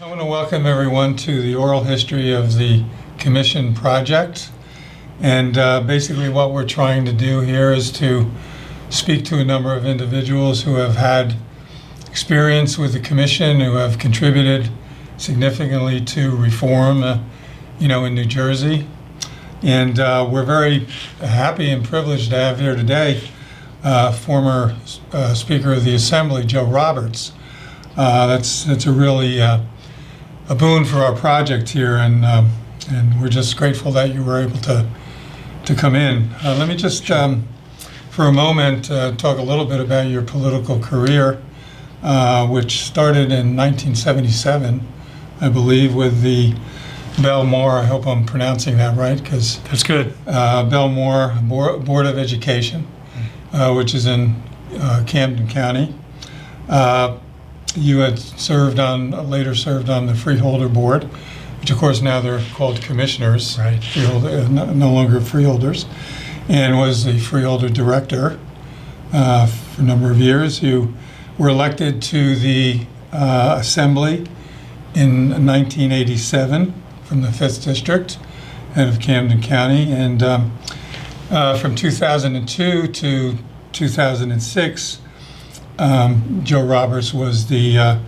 I want to welcome everyone to the oral history of the Commission project. And basically what we're trying to do here is to speak to a number of individuals who have had experience with the Commission, who have contributed significantly to reform, in New Jersey. And we're very happy and privileged to have here today former Speaker of the Assembly, Joe Roberts. That's a really a boon for our project here, and we're just grateful that you were able to come in. Let me just, for a moment, talk a little bit about your political career, which started in 1977, I believe, with the Belmore, I hope I'm pronouncing that right, because that's good. Belmore Board of Education, which is in Camden County. You had later served on the Freeholder Board, which of course now they're called commissioners, right? No longer freeholders, and was the Freeholder Director for a number of years. You were elected to the Assembly in 1987 from the 5th District out of Camden County, and from 2002 to 2006, Joe Roberts was the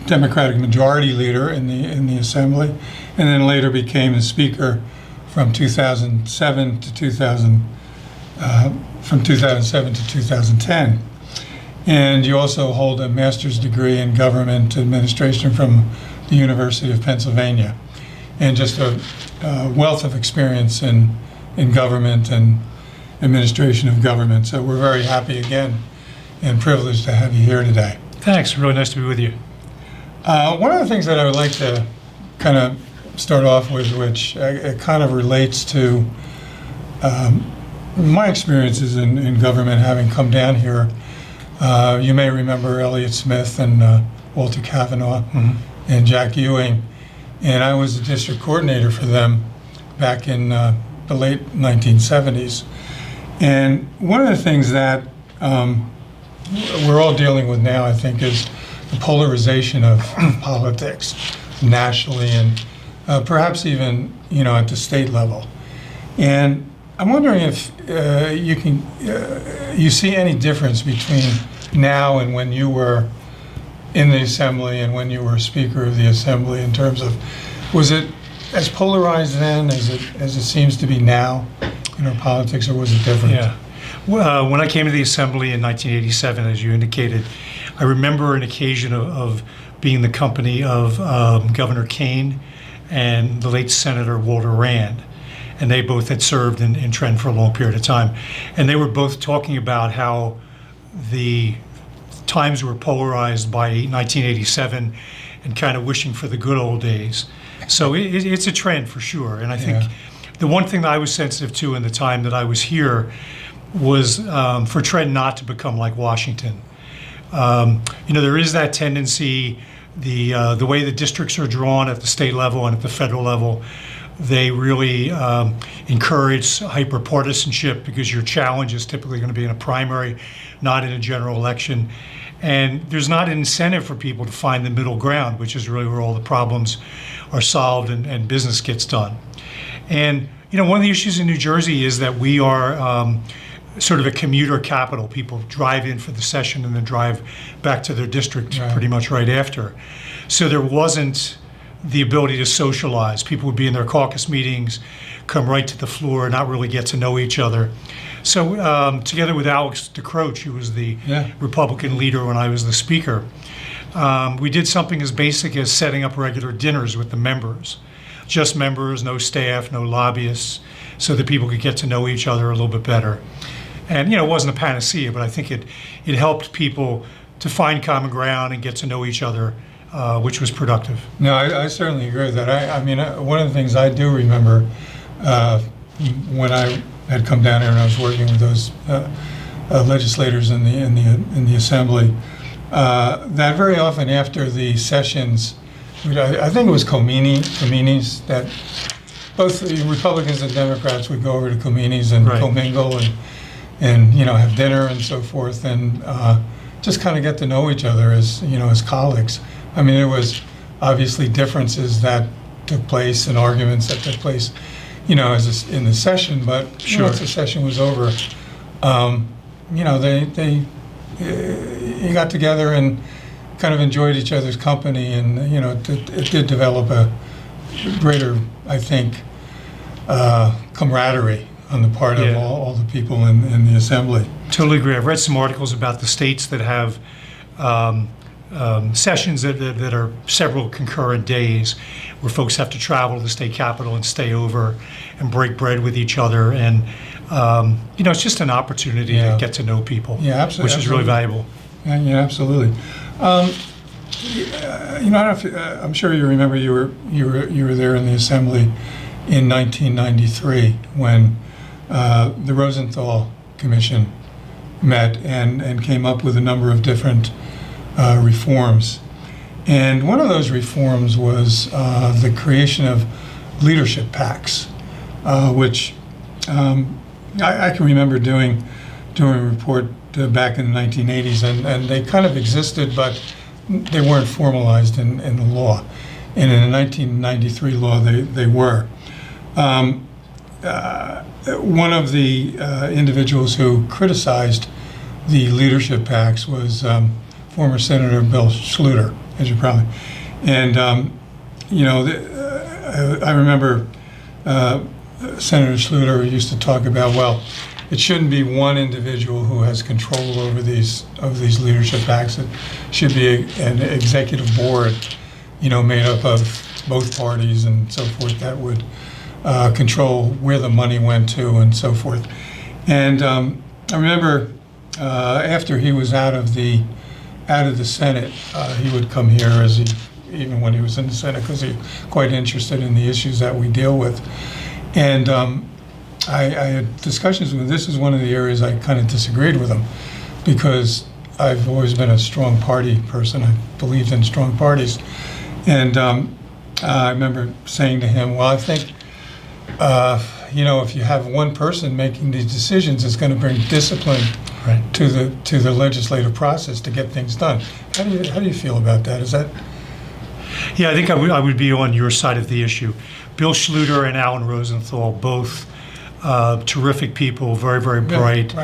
Democratic Majority Leader in the Assembly, and then later became the Speaker from 2007 to 2010. And you also hold a master's degree in government administration from the University of Pennsylvania, and just a wealth of experience in government and administration of government. So we're very happy again and privileged to have you here today. Thanks, really nice to be with you. One of the things that I would like to kind of start off with, which it kind of relates to my experiences in government, having come down here. You may remember Elliott Smith and Walter Kavanaugh and Jack Ewing, and I was the district coordinator for them back in the late 1970s. And one of the things that we're all dealing with now, I think, is the polarization of politics nationally and perhaps even, at the state level. And I'm wondering if you see any difference between now and when you were in the Assembly and when you were Speaker of the Assembly, in terms of, was it as polarized then as it seems to be now in our politics, or was it different? Yeah. Well, when I came to the Assembly in 1987, as you indicated, I remember an occasion of being the company of Governor Kane and the late Senator Walter Rand. And they both had served in Trenton for a long period of time. And they were both talking about how the times were polarized by 1987 and kind of wishing for the good old days. So it's a trend for sure. And I think the one thing that I was sensitive to in the time that I was here was for Trenton not to become like Washington. There is that tendency, the way the districts are drawn at the state level and at the federal level, they really encourage hyper-partisanship, because your challenge is typically going to be in a primary, not in a general election. And there's not an incentive for people to find the middle ground, which is really where all the problems are solved and business gets done. And one of the issues in New Jersey is that we are sort of a commuter capital. People drive in for the session and then drive back to their district pretty much right after. So there wasn't the ability to socialize. People would be in their caucus meetings, come right to the floor, not really get to know each other. So together with Alex DeCroce, who was the Republican leader when I was the Speaker, we did something as basic as setting up regular dinners with the members. Just members, no staff, no lobbyists, so that people could get to know each other a little bit better. And it wasn't a panacea, but I think it helped people to find common ground and get to know each other, which was productive. No, I certainly agree with that. I mean, one of the things I do remember when I had come down here and I was working with those legislators in the Assembly, that very often after the sessions, I think it was Comini's, that both the Republicans and Democrats would go over to Comini's and commingle and have dinner and so forth. And just kind of get to know each other as, as colleagues. I mean, there was obviously differences that took place and arguments that took place, in the session, but once the session was over, they you got together and kind of enjoyed each other's company, and it did develop a greater, I think, camaraderie on the part of all the people in the assembly. Totally agree. I've read some articles about the states that have sessions that are several concurrent days, where folks have to travel to the state capitol and stay over and break bread with each other, and it's just an opportunity to get to know people. Yeah, absolutely, which is really valuable. Yeah, absolutely. I don't know if, I'm sure you remember you were there in the assembly in 1993 when the Rosenthal Commission met and came up with a number of different reforms. And one of those reforms was the creation of leadership PACs, which I can remember doing a report back in the 1980s, and they kind of existed, but they weren't formalized in the law. And in the 1993 law, they were. One of the individuals who criticized the leadership PACs was former Senator Bill Schluter, as you probably. And I remember Senator Schluter used to talk about, well, it shouldn't be one individual who has control over these leadership PACs. It should be an executive board, made up of both parties and so forth, that would control where the money went to and so forth. And I remember after he was out of the Senate, he would come here even when he was in the Senate, because he's quite interested in the issues that we deal with. And I had discussions with him. This is one of the areas I kind of disagreed with him, because I've always been a strong party person. I believed in strong parties. And I remember saying to him, well, I think, if you have one person making these decisions, it's going to bring discipline to the legislative process to get things done. How do you feel about that? Is that? Yeah, I think I would be on your side of the issue. Bill Schluter and Alan Rosenthal, both terrific people, very, very bright,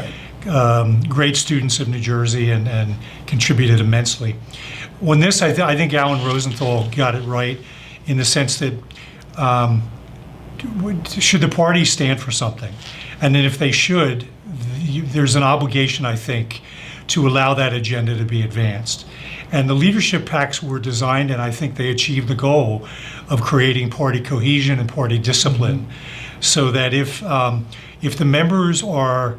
great students of New Jersey, and contributed immensely. On this, I think Alan Rosenthal got it right in the sense that should the party stand for something? And then if they should, there's an obligation, I think, to allow that agenda to be advanced. And the leadership PACs were designed, and I think they achieved the goal of creating party cohesion and party discipline, so that if the members are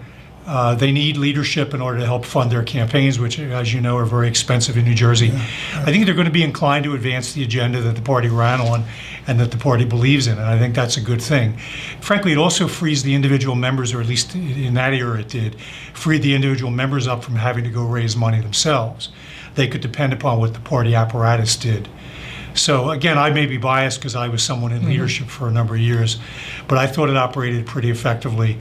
they need leadership in order to help fund their campaigns, which, as you know, are very expensive in New Jersey. I think they're going to be inclined to advance the agenda that the party ran on and that the party believes in, and I think that's a good thing. Frankly, it also frees the individual members, or at least in that era it did, freed the individual members up from having to go raise money themselves. They could depend upon what the party apparatus did. So again, I may be biased because I was someone in leadership for a number of years, but I thought it operated pretty effectively.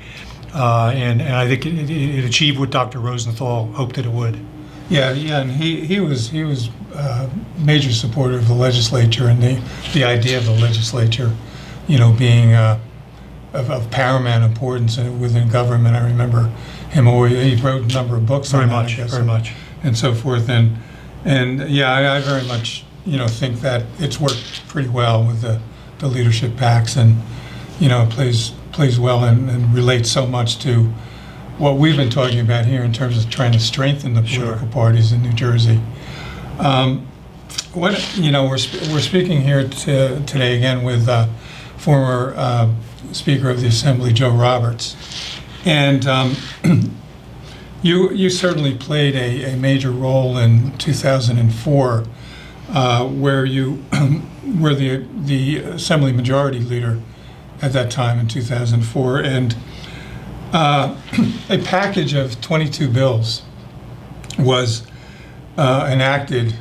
And I think it achieved what Dr. Rosenthal hoped that it would. Yeah, and he was a major supporter of the legislature and the idea of the legislature, being of paramount importance within government. I remember him he wrote a number of books on that, very much, and so forth. And yeah, I very much think that it's worked pretty well with the leadership PACs, and plays well and relates so much to what we've been talking about here in terms of trying to strengthen the political parties in New Jersey. We're speaking here today again with former Speaker of the Assembly, Joe Roberts, and you certainly played a major role in 2004, where you were the Assembly Majority Leader at that time in 2004, and a package of 22 bills was enacted,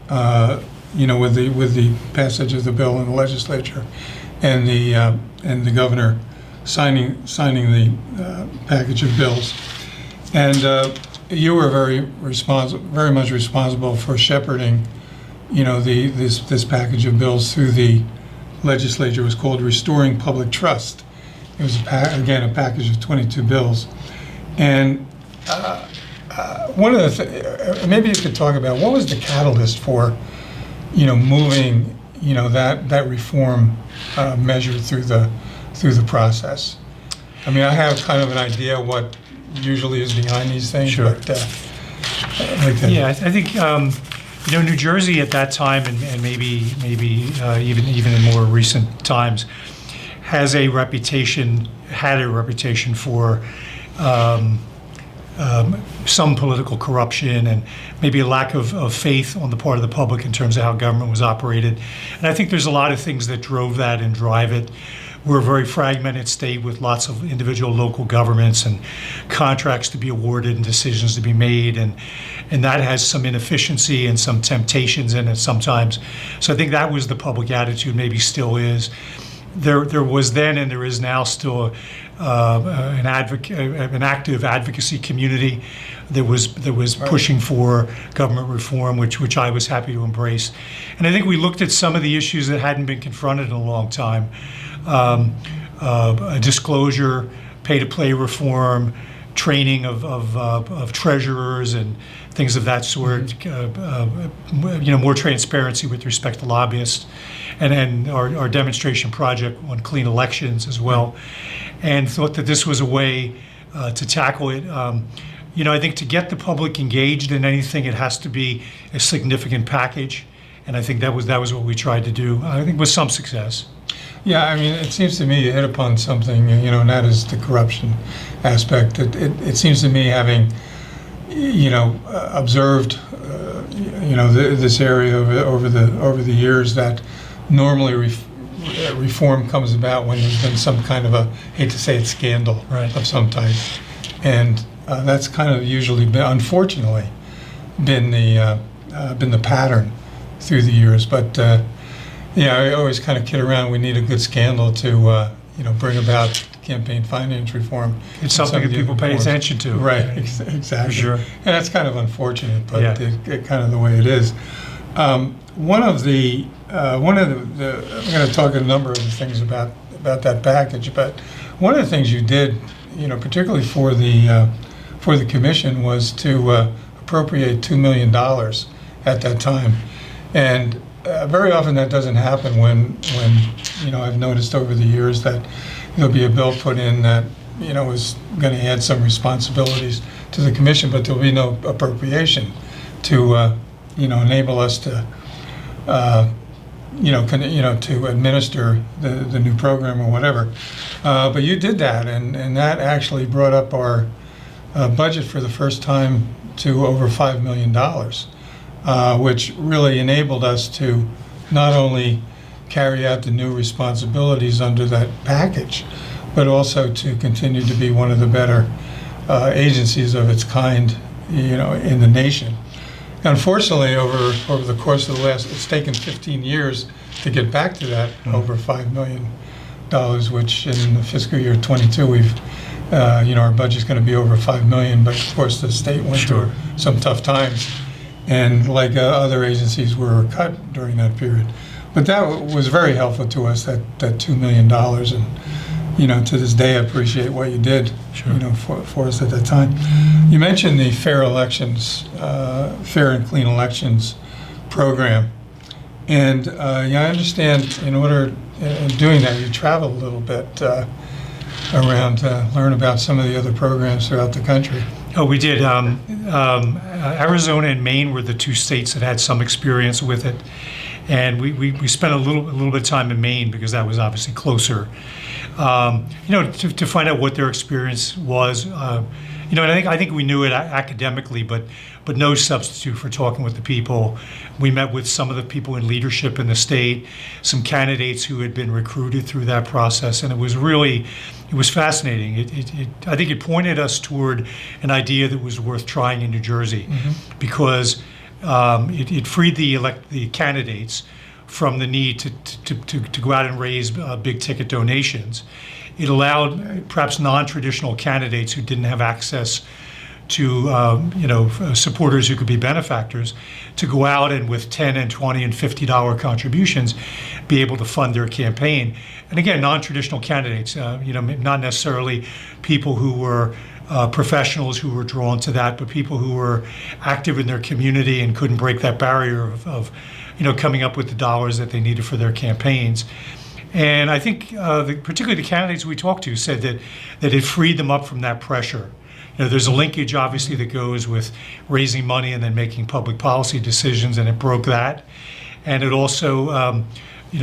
with the passage of the bill in the legislature, and the governor signing the package of bills. And you were very much responsible for shepherding, this package of bills through the legislature. It was called Restoring Public Trust. It was again a package of 22 bills, and one of the maybe you could talk about what was the catalyst for, moving, that reform measure through the process. I mean, I have kind of an idea what usually is behind these things, Sure. but I'd like to. Yeah, I think New Jersey at that time, and maybe even in more recent times, had a reputation for some political corruption and maybe a lack of faith on the part of the public in terms of how government was operated. And I think there's a lot of things that drove that and drive it. We're a very fragmented state with lots of individual local governments and contracts to be awarded and decisions to be made, and that has some inefficiency and some temptations in it sometimes. So I think that was the public attitude, maybe still is. There was then and there is now still an active advocacy community that was pushing for government reform, which I was happy to embrace. And I think we looked at some of the issues that hadn't been confronted in a long time. Disclosure, pay-to-play reform, training of treasurers and things of that sort, more transparency with respect to lobbyists, and then our demonstration project on clean elections as well, and thought that this was a way to tackle it. I think to get the public engaged in anything, it has to be a significant package, and I think that was what we tried to do. I think with some success. Yeah, I mean, it seems to me you hit upon something, and that is the corruption aspect. It seems to me, having, observed, this area over the years, that normally reform comes about when there's been some kind of hate to say it, scandal Right. of some type, and that's kind of usually unfortunately, been the pattern through the years, but. I always kind of kid around. We need a good scandal to, bring about campaign finance reform. It's something that people pay attention to. Right, exactly. For sure. And that's kind of unfortunate, but Yeah. it kind of the way it is. One of the I'm going to talk a number of the things about that package, but one of the things you did, particularly for the commission, was to appropriate $2 million at that time, and very often that doesn't happen when I've noticed over the years that there'll be a bill put in that is going to add some responsibilities to the commission, but there'll be no appropriation to enable us to to administer the new program or whatever. But you did that, and that actually brought up our budget for the first time to over $5 million. Which really enabled us to not only carry out the new responsibilities under that package, but also to continue to be one of the better agencies of its kind, in the nation. Unfortunately, over the course of it's taken 15 years to get back to that over $5 million, which in the fiscal year 22 we've, our budget's going to be over $5 million, but of course the state went through some tough times. And like other agencies were cut during that period. But that was very helpful to us, that $2 million. And, to this day, I appreciate what you did, for us at that time. You mentioned the fair and clean elections program. And I understand in doing that, you traveled a little bit around to learn about some of the other programs throughout the country. Oh, we did. Arizona and Maine were the two states that had some experience with it, and we spent a little bit of time in Maine because that was obviously closer. To find out what their experience was. And I think we knew it academically, but no substitute for talking with the people. We met with some of the people in leadership in the state, some candidates who had been recruited through that process, and it was fascinating. I think it pointed us toward an idea that was worth trying in New Jersey, because it freed the candidates from the need to go out and raise big ticket donations. It allowed perhaps non-traditional candidates who didn't have access to supporters who could be benefactors to go out and with $10 and $20 and $50 contributions be able to fund their campaign. And again, non-traditional candidates, not necessarily people who were professionals who were drawn to that, but people who were active in their community and couldn't break that barrier of coming up with the dollars that they needed for their campaigns. And I think particularly the candidates we talked to said that it freed them up from that pressure. There's a linkage, obviously, that goes with raising money and then making public policy decisions, and it broke that. And it also,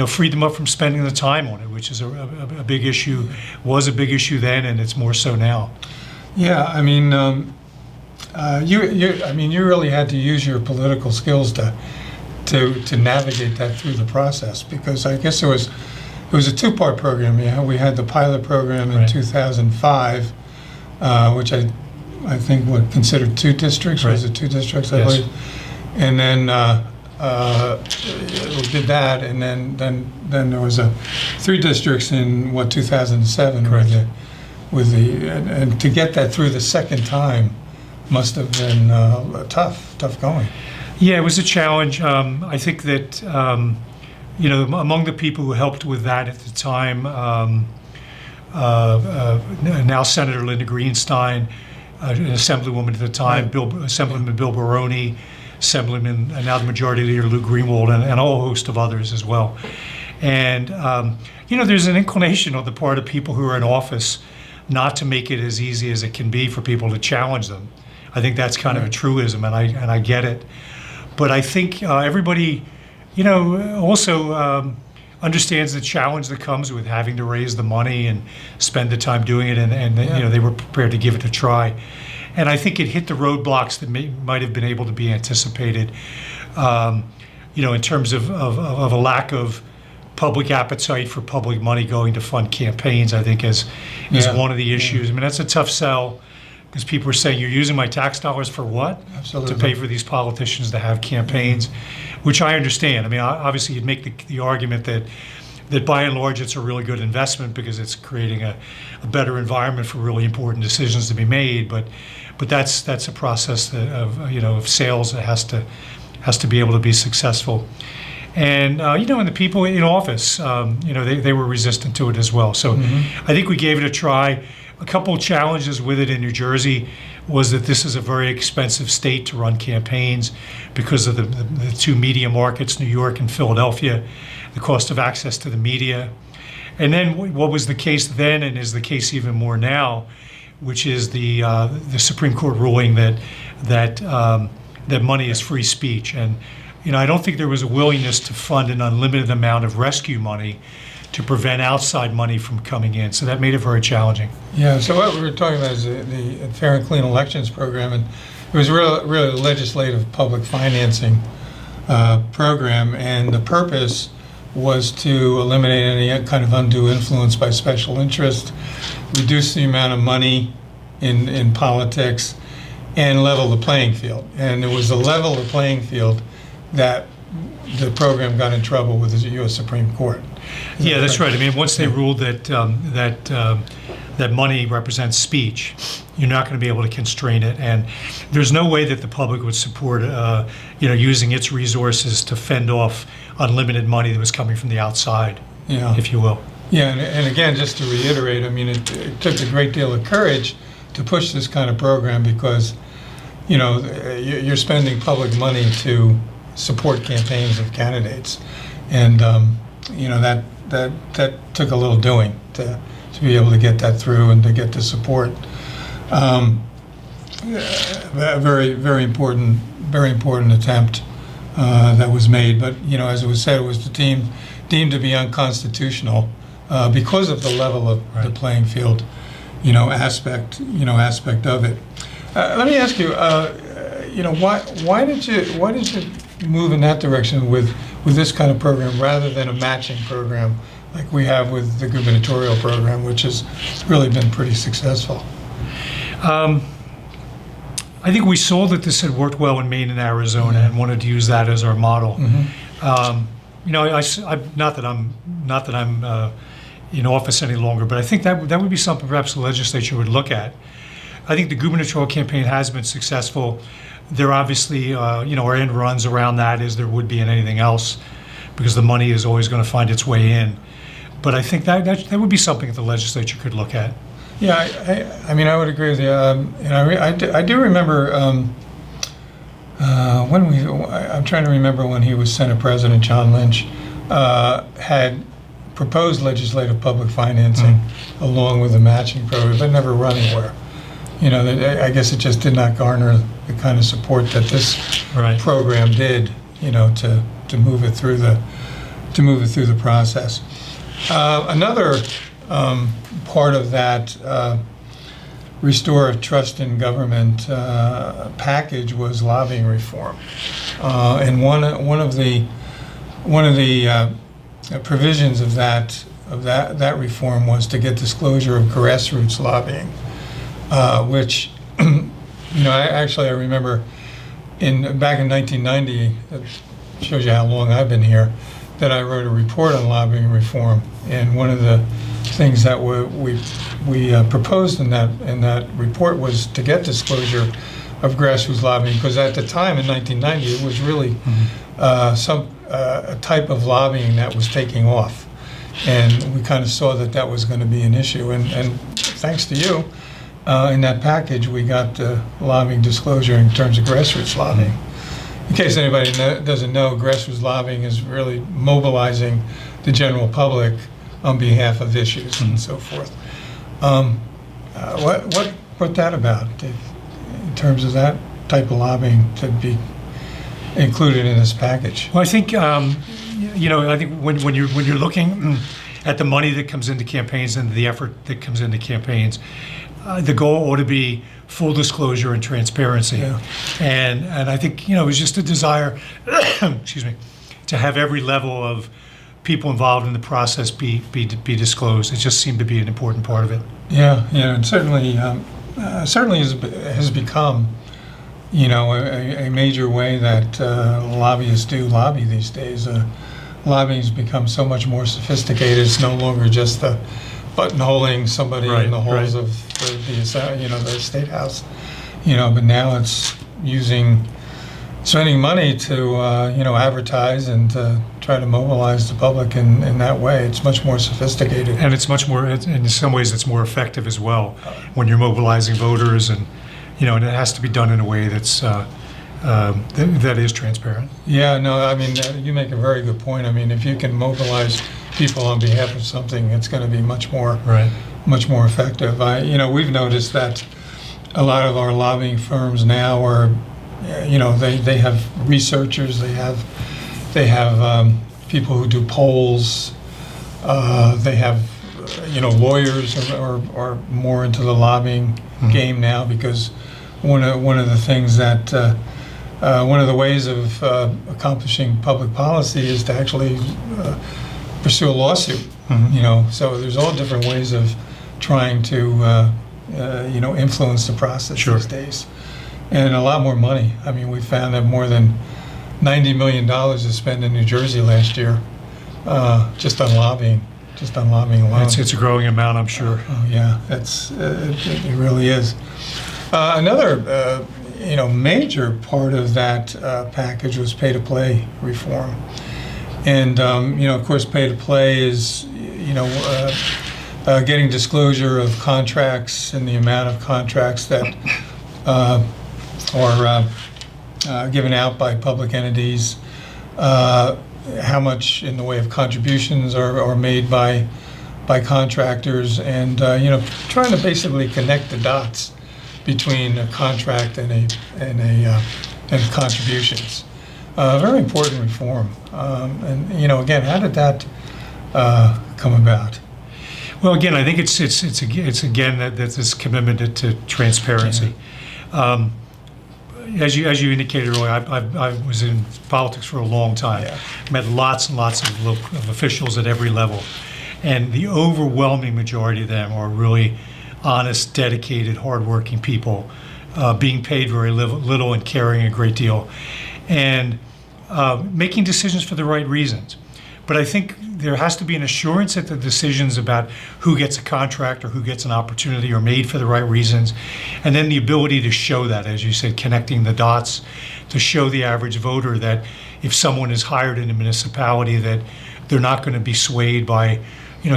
freed them up from spending the time on it, which is a big issue, was a big issue then, and it's more so now. Yeah, I mean, you really had to use your political skills to navigate that through the process, because I guess it was a two-part program. Yeah, we had the pilot program in Right. 2005, which I think what considered two districts. Right. Was it two districts? I Yes. believe. And then we did that, and then there was three districts in 2007. Correct. And to get that through the second time must have been tough going. Yeah, it was a challenge. I think that among the people who helped with that at the time, now Senator Linda Greenstein, an Assemblywoman at the time, Right. Assemblyman Bill Baroni, Assemblyman, now the Majority Leader Lou Greenwald, and a whole host of others as well. And there's an inclination on the part of people who are in office not to make it as easy as it can be for people to challenge them. I think that's kind of a truism, and I get it. But I think everybody, also understands the challenge that comes with having to raise the money and spend the time doing it, and they were prepared to give it a try. And I think it hit the roadblocks that might have been able to be anticipated, in terms of a lack of public appetite for public money going to fund campaigns, I think is one of the issues. I mean, that's a tough sell, because people are saying, you're using my tax dollars for what? Absolutely. To pay for these politicians to have campaigns, which I understand. I mean, obviously you'd make the argument that by and large it's a really good investment because it's creating a better environment for really important decisions to be made. But that's a process of sales that has to be able to be successful. And and the people in office, they were resistant to it as well. So I think we gave it a try. A couple of challenges with it in New Jersey was that this is a very expensive state to run campaigns because of the two media markets, New York and Philadelphia, the cost of access to the media. And then what was the case then and is the case even more now, which is the Supreme Court ruling that money is free speech. And I don't think there was a willingness to fund an unlimited amount of rescue money to prevent outside money from coming in. So that made it very challenging. Yeah, so what we were talking about is the Fair and Clean Elections program, and it was really a legislative public financing program, and the purpose was to eliminate any kind of undue influence by special interest, reduce the amount of money in politics, and level the playing field. And it was the level the playing field that the program got in trouble with the U.S. Supreme Court. Yeah, that's right. I mean, once they ruled that money represents speech, you're not going to be able to constrain it, and there's no way that the public would support, using its resources to fend off unlimited money that was coming from the outside, if you will. Yeah, and again, just to reiterate, I mean, it took a great deal of courage to push this kind of program because, you're spending public money to support campaigns of candidates, and that took a little doing to be able to get that through and to get the support. A very important attempt that was made, but as it was said, it was deemed to be unconstitutional because of the level of the playing field, aspect of it. Let me ask you, why did you move in that direction with this kind of program rather than a matching program like we have with the gubernatorial program, which has really been pretty successful? I think we saw that this had worked well in Maine and Arizona and wanted to use that as our model. I'm not that I'm in office any longer, but I think that would be something perhaps the legislature would look at. I think the gubernatorial campaign has been successful. There obviously, are end runs around that as there would be in anything else, because the money is always going to find its way in. But I think that would be something that the legislature could look at. Yeah, I mean, I would agree with you. I do remember I'm trying to remember when he was Senate President, John Lynch had proposed legislative public financing along with the matching program, but never run anywhere. I guess it just did not garner the kind of support that this Right. program did, to move it through the process. Another part of that restore trust in government package was lobbying reform, and one of the provisions of that reform was to get disclosure of grassroots lobbying, which I remember back in 1990. That shows you how long I've been here. That I wrote a report on lobbying reform, and one of the things that we proposed in that report was to get disclosure of grassroots lobbying, because at the time in 1990 it was really a type of lobbying that was taking off, and we kind of saw that was going to be an issue, and thanks to you, in that package we got lobbying disclosure in terms of grassroots lobbying. In case anybody doesn't know, grassroots lobbying is really mobilizing the general public on behalf of issues and so forth. What brought that about, in terms of that type of lobbying to be included in this package? Well, I think I think when you're looking at the money that comes into campaigns and the effort that comes into campaigns, the goal ought to be full disclosure and transparency. Yeah. And I think it was just a desire, excuse me, to have every level of people involved in the process be disclosed. It just seemed to be an important part of it. Yeah, and certainly has become, a major way that lobbyists do lobby these days. Lobbying has become so much more sophisticated. It's no longer just the buttonholing somebody in the halls of the state house, but now it's spending money to advertise and to try to mobilize the public in that way. It's much more sophisticated, and it's much more, in some ways it's more effective as well when you're mobilizing voters, and and it has to be done in a way that's that is transparent. Yeah, no, I mean, you make a very good point. I mean, if you can mobilize people on behalf of something, it's going to be much more effective. We've noticed that a lot of our lobbying firms now are, they have researchers, they have people who do polls, they have lawyers are more into the lobbying game now, because one of the things that one of the ways of accomplishing public policy is to actually pursue a lawsuit. So there's all different ways of trying to influence the process these days, and a lot more money. I mean, we found that more than $90 million is spent in New Jersey last year, just on lobbying alone. It's a growing amount, I'm sure. Oh yeah, it really is. Another major part of that package was pay-to-play reform. And, of course, pay-to-play is, getting disclosure of contracts and the amount of contracts that are given out by public entities, how much in the way of contributions are made by contractors, and, trying to basically connect the dots between a contract and contributions. Very important reform. And again, how did that come about? Well, again, I think it's again that this commitment to transparency. Yeah. As you indicated earlier, I was in politics for a long time. Yeah. Met lots and lots of officials at every level, and the overwhelming majority of them are really honest, dedicated, hardworking people, being paid very little and caring a great deal, and making decisions for the right reasons. But I think there has to be an assurance that the decisions about who gets a contract or who gets an opportunity are made for the right reasons, and then the ability to show that, as you said, connecting the dots, to show the average voter that if someone is hired in a municipality, that they're not going to be swayed by,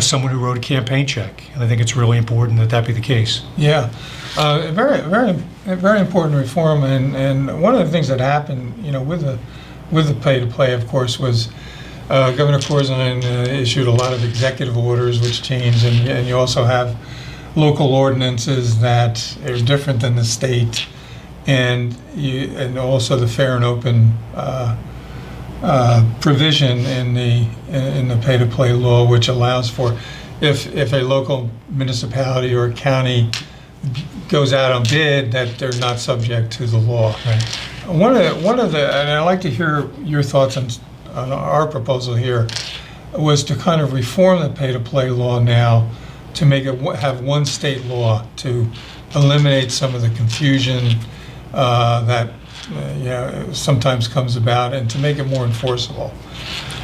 someone who wrote a campaign check. And I think it's really important that that be the case. Yeah, very, very, very important reform. And one of the things that happened, with the pay-to-play, of course, was Governor Corzine issued a lot of executive orders which changed, and you also have local ordinances that are different than the state, and also the fair and open provision in the pay-to-play law, which allows for if a local municipality or a county goes out on bid, that they're not subject to the law. Right. One of the, and I'd like to hear your thoughts on our proposal here, was to kind of reform the pay-to-play law now to make it have one state law to eliminate some of the confusion that sometimes comes about, and to make it more enforceable.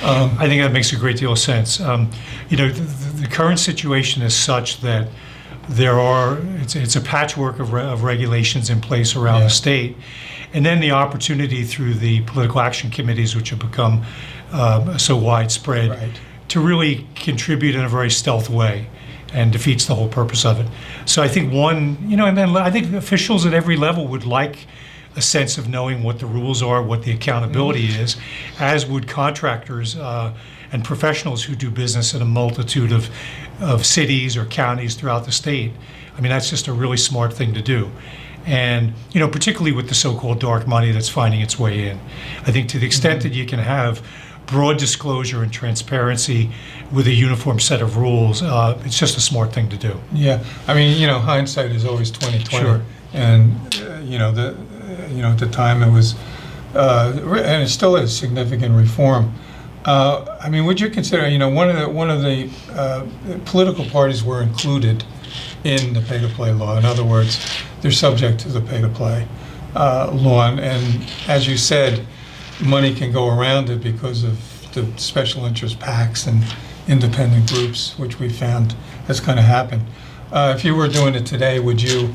I think that makes a great deal of sense. The current situation is such that it's a patchwork of regulations in place around the state, and then the opportunity through the political action committees, which have become so widespread, to really contribute in a very stealth way, and defeats the whole purpose of it. So I think and then I think officials at every level would like a sense of knowing what the rules are, what the accountability is, as would contractors and professionals who do business in a multitude of cities or counties throughout the state. I mean, that's just a really smart thing to do. And, particularly with the so-called dark money that's finding its way in. I think to the extent that you can have broad disclosure and transparency with a uniform set of rules, it's just a smart thing to do. Yeah, I mean, hindsight is always 20/20. Sure. And, at the time it was, and it still is, significant reform. I mean, would you consider, one of the political parties were included in the pay-to-play law. In other words, they're subject to the pay-to-play law. And as you said, money can go around it because of the special interest PACs and independent groups, which we found has kind of happened. If you were doing it today, would you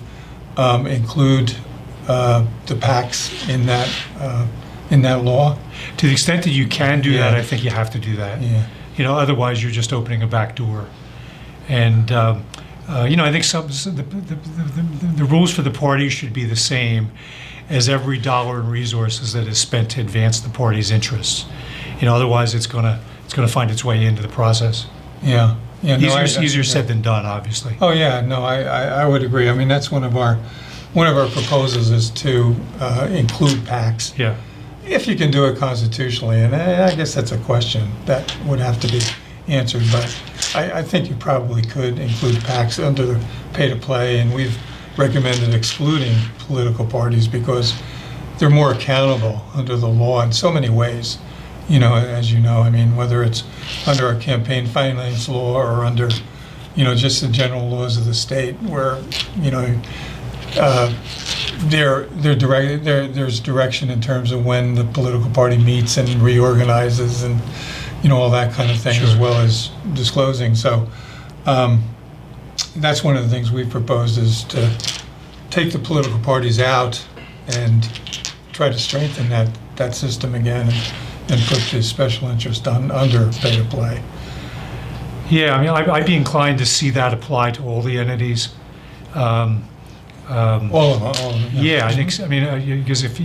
include the PACs in that law? To the extent that you can do that, I think you have to do that. Yeah. Otherwise you're just opening a back door. And I think the rules for the party should be the same as every dollar in resources that is spent to advance the party's interests. Otherwise it's going to find its way into the process. Yeah. Yeah. Easier said than done, obviously. Oh yeah, no, I would agree. I mean, that's one of our proposals, is to include PACs. Yeah. If you can do it constitutionally, and I guess that's a question that would have to be answered, but I think you probably could include PACs under the pay-to-play, and we've recommended excluding political parties because they're more accountable under the law in so many ways. As you know, I mean, whether it's under our campaign finance law or under, just the general laws of the state, where, there's direction in terms of when the political party meets and reorganizes, and all that kind of thing, Sure. as well as disclosing. So that's one of the things we've proposed, is to take the political parties out and try to strengthen that system again, and put the special interest under pay-to-play. Yeah, I mean, I'd be inclined to see that apply to all the entities. All of them. Yeah, I think so. I mean, because if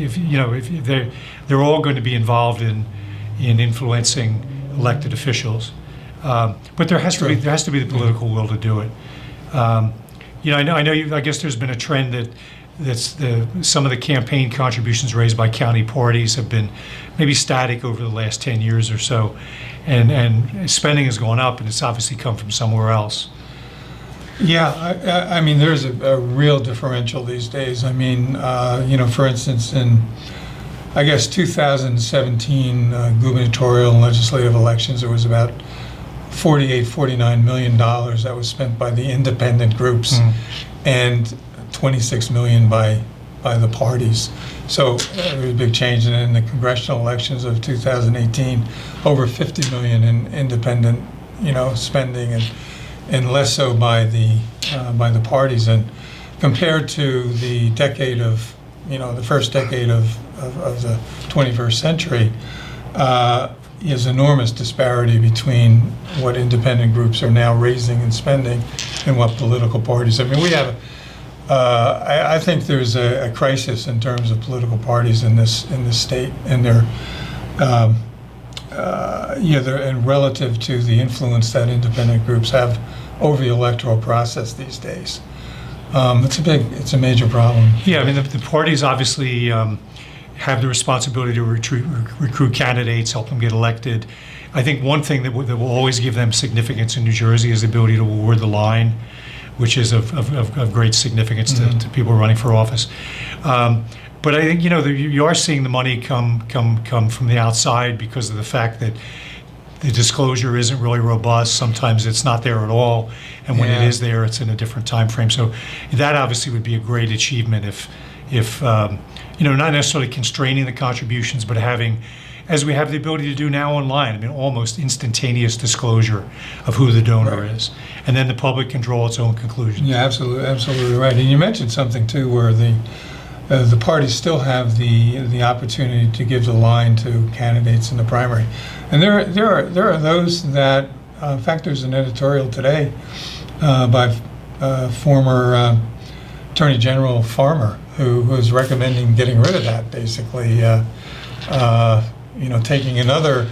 they're all going to be involved in influencing elected officials, but there has to be the political will to do it. I know. I guess there's been a trend that's some of the campaign contributions raised by county parties have been maybe static over the last 10 years or so, and spending has gone up, and it's obviously come from somewhere else. Yeah, I mean, there's a real differential these days. I mean, for instance, in, I guess, 2017 gubernatorial and legislative elections, there was about $49 million that was spent by the independent groups, and $26 million by by the parties. So there was a big change in the congressional elections of 2018, over 50 million in independent, spending, and less so by the parties. And compared to the decade of, the first decade of the 21st century, is enormous disparity between what independent groups are now raising and spending and what political parties. I mean, we have, I think there's a crisis in terms of political parties in this state, and they're and relative to the influence that independent groups have over the electoral process these days. It's a major problem. Yeah, I mean, the parties obviously have the responsibility to recruit candidates, help them get elected. I think one thing that will always give them significance in New Jersey is the ability to award the line, which is of great significance to people running for office. But I think you are seeing the money come from the outside because of the fact that the disclosure isn't really robust. Sometimes it's not there at all, and when it is there, it's in a different time frame. So that obviously would be a great achievement if not necessarily constraining the contributions, but having, as we have the ability to do now online, I mean, almost instantaneous disclosure of who the donor is, and then the public can draw its own conclusions. Yeah, absolutely right. And you mentioned something too, where the parties still have the opportunity to give the line to candidates in the primary, and there are those that, in fact, there's an editorial today by former Attorney General Farmer, who was recommending getting rid of that, basically, taking another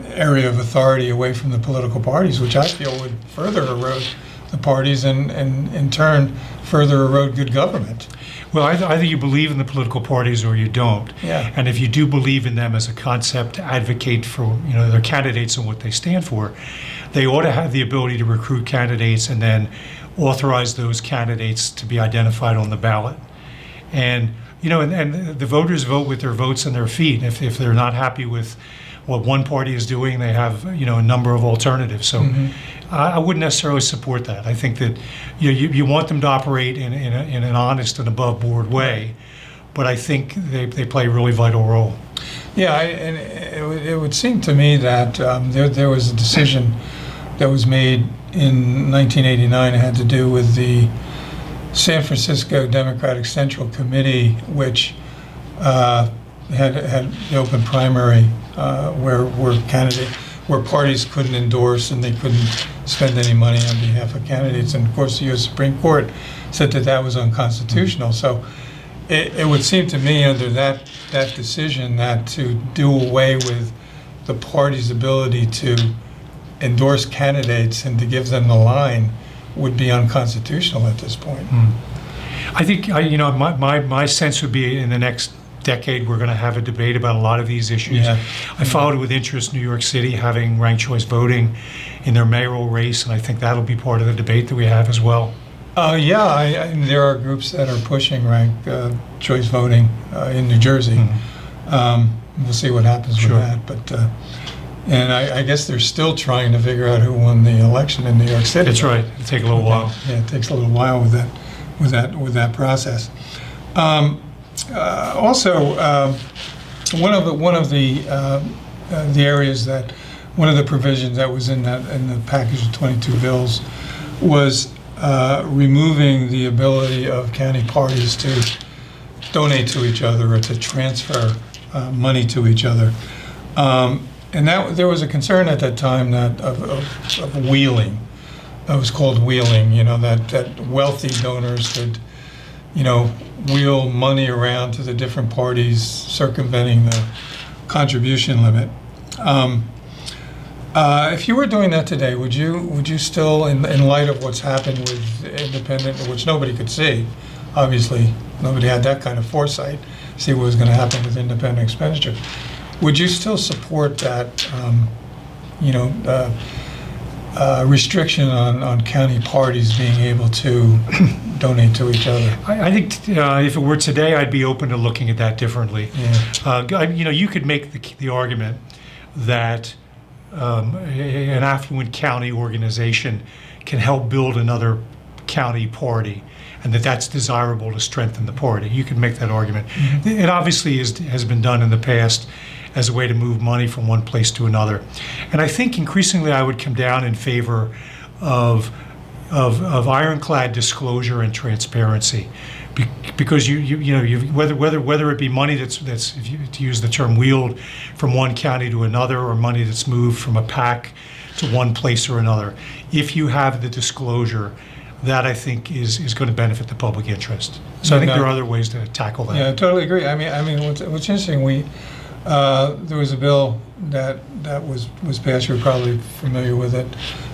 area of authority away from the political parties, which I feel would further erode the parties and in turn further erode good government. Well, either you believe in the political parties or you don't. Yeah. And if you do believe in them as a concept, to advocate for their candidates and what they stand for, they ought to have the ability to recruit candidates and then authorize those candidates to be identified on the ballot. And and the voters vote with their votes and their feet. If they're not happy with what one party is doing, they have a number of alternatives. So I wouldn't necessarily support that. I think that you want them to operate in an honest and above board way, but I think they play a really vital role. Yeah, and it would seem to me that there was a decision that was made in 1989. It had to do with the San Francisco Democratic Central Committee, which had the open primary where parties couldn't endorse and they couldn't spend any money on behalf of candidates. And of course, the U.S. Supreme Court said that was unconstitutional. So it would seem to me under that decision that to do away with the party's ability to endorse candidates and to give them the line would be unconstitutional at this point. I think my sense would be in the next decade we're going to have a debate about a lot of these issues. Yeah. I followed with interest New York City having ranked choice voting in their mayoral race, and I think that'll be part of the debate that we have as well. There are groups that are pushing ranked choice voting in New Jersey. We'll see what happens with that, but. And I guess they're still trying to figure out who won the election in New York City. That's right. It'll take a little while. Yeah, it takes a little while with that process. Also, one of the areas that one of the provisions that was in the package of 22 bills was removing the ability of county parties to donate to each other or to transfer money to each other. And that there was a concern at that time that of wheeling. It was called wheeling. That wealthy donors could, wheel money around to the different parties, circumventing the contribution limit. If you were doing that today, would you still, in light of what's happened with independent, which nobody could see, obviously nobody had that kind of foresight, see what was going to happen with independent expenditure. Would you still support that, restriction on county parties being able to donate to each other? I think if it were today, I'd be open to looking at that differently. Yeah. You could make the argument that an affluent county organization can help build another county party. and that's desirable to strengthen the party. You can make that argument. It obviously has been done in the past as a way to move money from one place to another. And I think increasingly I would come down in favor of ironclad disclosure and transparency, because whether it be money that's if you, to use the term, wheeled from one county to another, or money that's moved from a PAC to one place or another, if you have the disclosure, that I think is going to benefit the public interest. So I think there are other ways to tackle that. Yeah, I totally agree. I mean, what's interesting, there was a bill that was passed. You're probably familiar with it,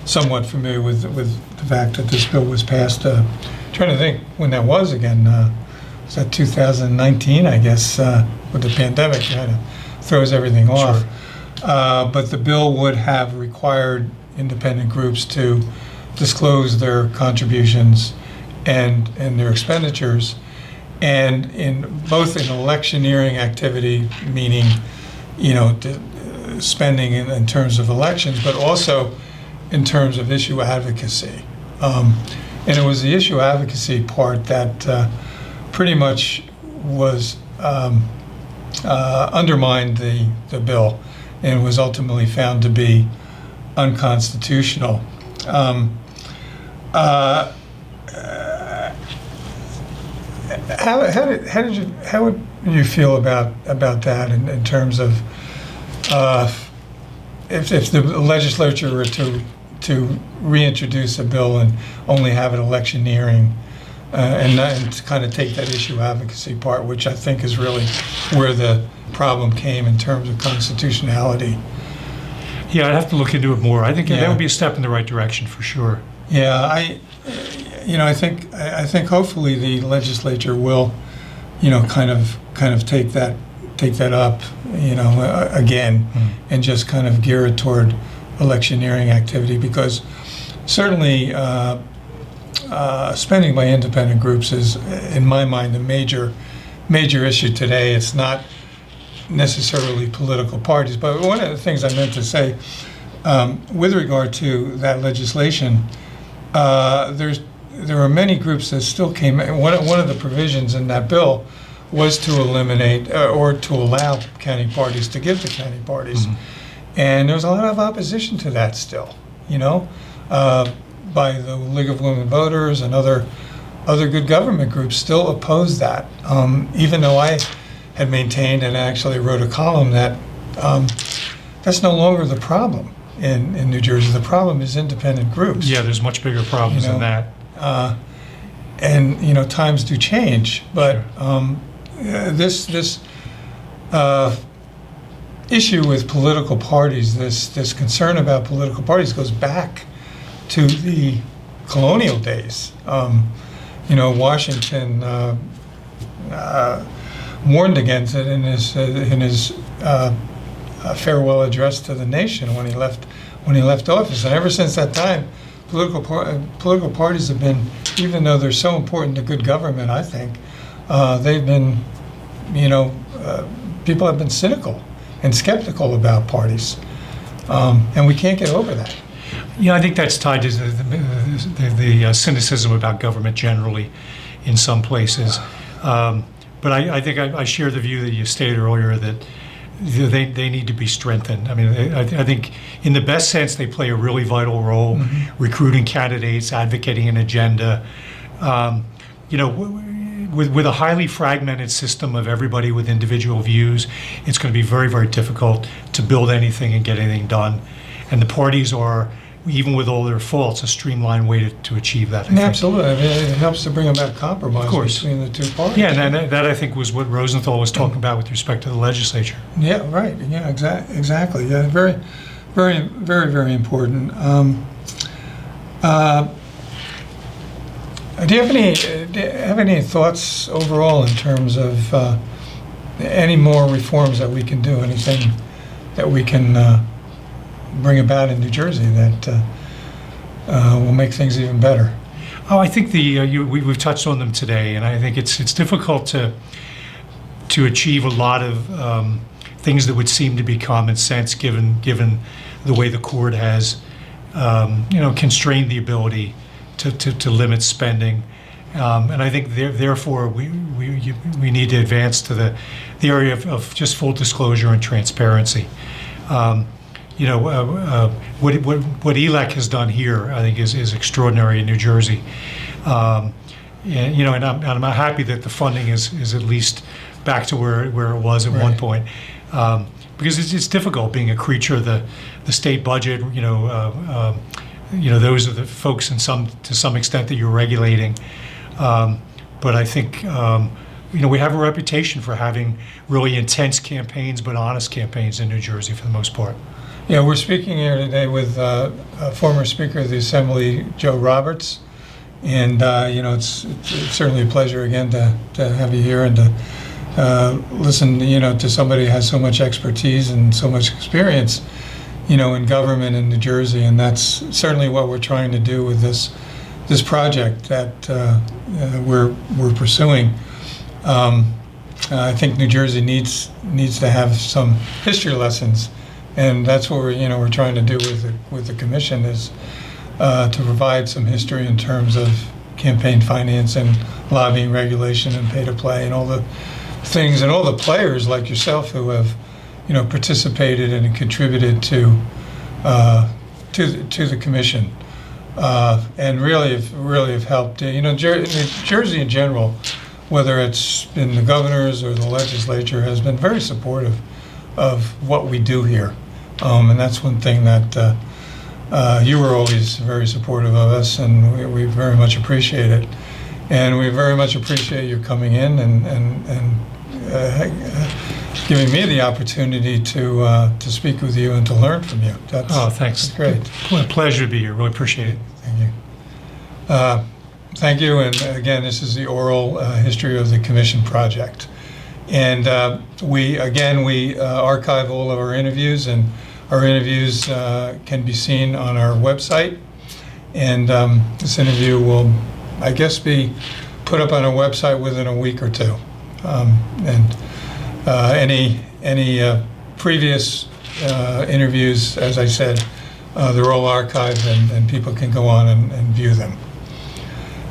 somewhat familiar with the fact that this bill was passed. Trying to think when that was again. Was that 2019? I guess with the pandemic, kind of throws everything off. Sure. But the bill would have required independent groups to disclose their contributions and their expenditures, and in both in electioneering activity, meaning spending in terms of elections, but also in terms of issue advocacy. And it was the issue advocacy part that pretty much was undermined the bill, and was ultimately found to be unconstitutional. How would you feel about that in terms of if the legislature were to reintroduce a bill and only have it electioneering, and to kind of take that issue advocacy part, which I think is really where the problem came in terms of constitutionality? Yeah, I'd have to look into it more. I think that would be a step in the right direction for sure. Yeah, I think hopefully the legislature will, kind of take that up, again, and just kind of gear it toward electioneering activity, because certainly spending by independent groups is, in my mind, a major issue today. It's not necessarily political parties, but one of the things I meant to say with regard to that legislation, there are many groups that still came. One of the provisions in that bill was to eliminate or to allow county parties to give to county parties, and there's a lot of opposition to that still. By the League of Women Voters and other good government groups still oppose that. Even though I had maintained and actually wrote a column that that's no longer the problem in New Jersey. The problem is independent groups. Yeah, there's much bigger problems than that. And times do change, but Sure. This issue with political parties, this concern about political parties, goes back to the colonial days. Washington warned against it in his farewell address to the nation when he left office, and ever since that time, political parties have been, even though they're so important to good government, I think they've been, people have been cynical and skeptical about parties, and we can't get over that. Yeah, I think that's tied to the cynicism about government generally in some places. But I think I share the view that you stated earlier, that they need to be strengthened. I mean, I think in the best sense, they play a really vital role, recruiting candidates, advocating an agenda. With a highly fragmented system of everybody with individual views, it's going to be very, very difficult to build anything and get anything done. And the parties are, even with all their faults, a streamlined way to achieve that. I think. Absolutely. I mean, it helps to bring about compromise between the two parties. Yeah, and that I think was what Rosenthal was talking about with respect to the legislature. Yeah, right. Yeah, exactly. Yeah, very, very, very, very important. Do you have any thoughts overall in terms of any more reforms that we can do? Anything that we can bring about in New Jersey that will make things even better? Oh, I think we've touched on them today, and I think it's difficult to achieve a lot of things that would seem to be common sense, given the way the court has constrained the ability to limit spending. And I think therefore we need to advance to the area of just full disclosure and transparency. What ELEC has done here, I think, is extraordinary in New Jersey. And I'm happy that the funding is at least back to where it was at Right. one point. Because it's difficult being a creature of the state budget. Those are the folks to some extent that you're regulating. But I think we have a reputation for having really intense campaigns, but honest campaigns in New Jersey for the most part. Yeah, we're speaking here today with a former Speaker of the Assembly, Joe Roberts, and it's certainly a pleasure again to have you here and to listen, to somebody who has so much expertise and so much experience, in government in New Jersey, and that's certainly what we're trying to do with this project that we're pursuing. I think New Jersey needs to have some history lessons, and that's what we're trying to do with the commission is to provide some history in terms of campaign finance and lobbying regulation and pay to play and all the things and all the players like yourself who have participated and contributed to the commission. And really have helped. Jersey in general, whether it's been the governors or the legislature, has been very supportive of what we do here, and that's one thing that you were always very supportive of us, and we very much appreciate it. And we very much appreciate you coming in and giving me the opportunity to speak with you and to learn from you. Thanks. That's great. Pleasure to be here. Really appreciate it. Thank you. Thank you. And again, this is the oral history of the commission project. And we archive all of our interviews, and our interviews can be seen on our website. And this interview will, I guess, be put up on our website within a week or two. And any previous interviews, as I said, they're all archived, and people can go on and view them.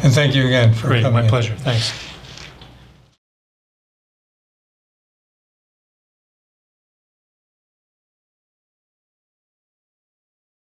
And thank you again for Great, coming my in. pleasure. Thanks.